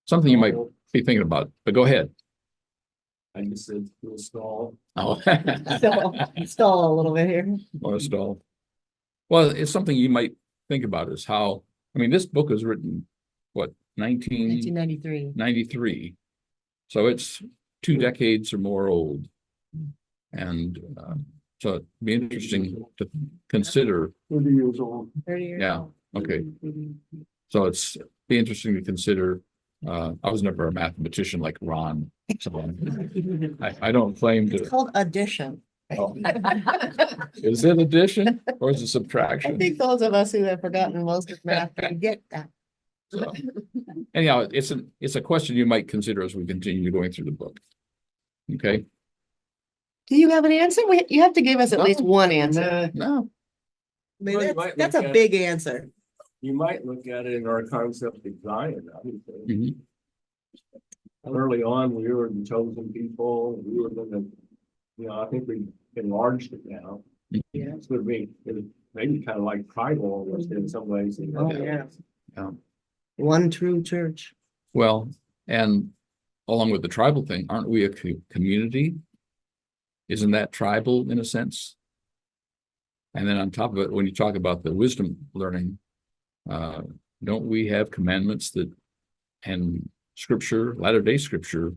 Something you might be thinking about, but go ahead. I just said, we'll stall. Oh. Stall a little bit here. Or a stall. Well, it's something you might think about is how, I mean, this book was written, what, 1993. 1993. So it's 2 decades or more old. And so it'd be interesting to consider. 30 years old. 30 years Yeah, old. okay. So it's be interesting to consider. I was never a mathematician like Ron, so I don't claim It's to. called addition. Oh. Is it addition or is it I subtraction? think those of us who have forgotten most of math can get that. So, anyhow, it's a question you might consider as we continue going through the book. Okay. Do you have an answer? You have to give us at No. least one answer. No. I mean, Well, you might that's look a at- big answer. You might look at it in our concept of Zion. Obviously. Mhm. Early on, we were the chosen people. We were gonna, you know, I think we enlarged it now. Yeah. It's gonna be, maybe kind of like tribal almost in some ways. Oh, yeah. Yeah. One true church. Well, and along with the tribal thing, aren't we a community? Isn't that tribal in a sense? And then on top of it, when you talk about the wisdom learning, don't we have commandments that, and scripture, latter-day scripture,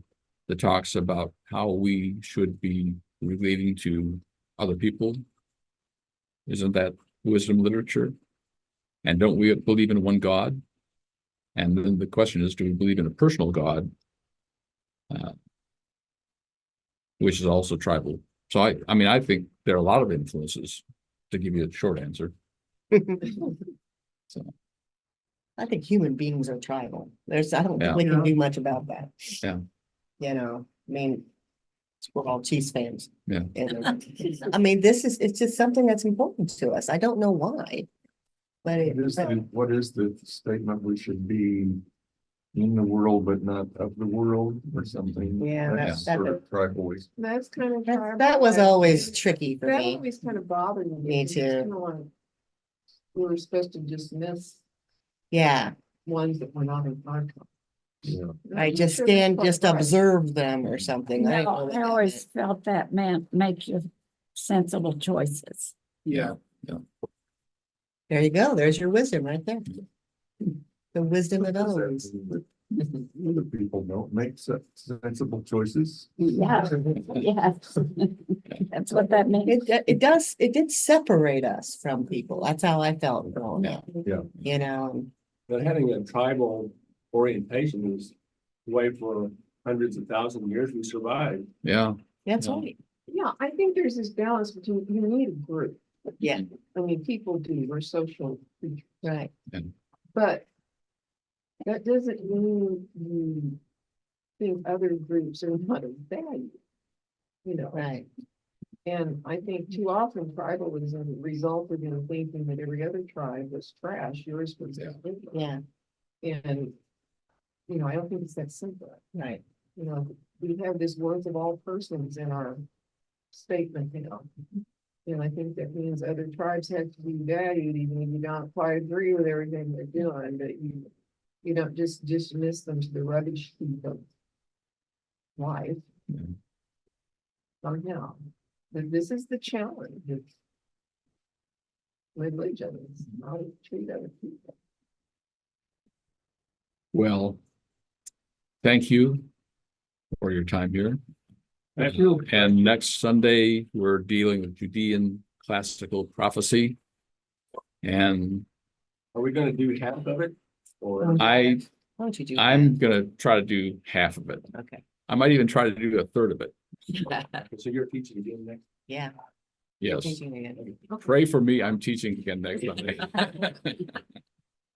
that talks about how we should be relating to other people? Isn't that wisdom literature? And don't we believe in one God? And then the question is, do we believe in a personal God? Which is also tribal. So I mean, I think there are a lot of influences, to give you a short answer. So, I think human beings are tribal. I don't Yeah. think we can do much about that. Yeah. You know, I mean, we're all Chiefs fans. Yeah. And, I mean, it's just something that's important to us. I don't know why. But What is the statement? We should be in the world, but not of the world or something? Yeah, That's that's sort a- of tribal. That's kind of. that was always tricky for That me. always kind of bothered me. Me It's too. kinda like we were supposed to dismiss Yeah, ones that were not in our. Yeah. I just stand, just observe them or something. I don't know No, what I that always meant. felt that meant make your sensible choices. Yeah. There you go. There's your wisdom right there. The wisdom of elders. Other people don't make sensible choices. Yeah, yes. That's what that means. It did separate us from people. That's how I felt growing up. Yeah. You know, But having a tribal orientation is the way for hundreds of thousands of years we survived. Yeah. that's Yeah. right. Yeah, I think there's this balance between, you need a group. Yeah, I mean, people do, we're social creatures, right. but that doesn't mean you think other groups are not of value. You know, Right. and I think too often tribalism resulted in thinking that every other tribe was trash, yours was. Good. Yeah, And, you know, I don't think it's that simple. right. You know, we have this worth of all persons in our statement, you know. And I think that means other tribes have to be valued, even if you don't quite agree with everything they're doing, but you don't just dismiss them to the rubbish heap of life. Somehow, but this is the challenge. It's religion, it's how to treat other people. Well, thank you for your time here. Thank you. And next Sunday, we're dealing with Judean classical prophecy. And Are we gonna do half of it? Or I, Why don't you do I'm gonna try to do half of it. that? Okay. I might even try to do a third of it. so you're teaching again next? Yeah. Yes. Teaching again. Pray for me. I'm teaching again next Sunday.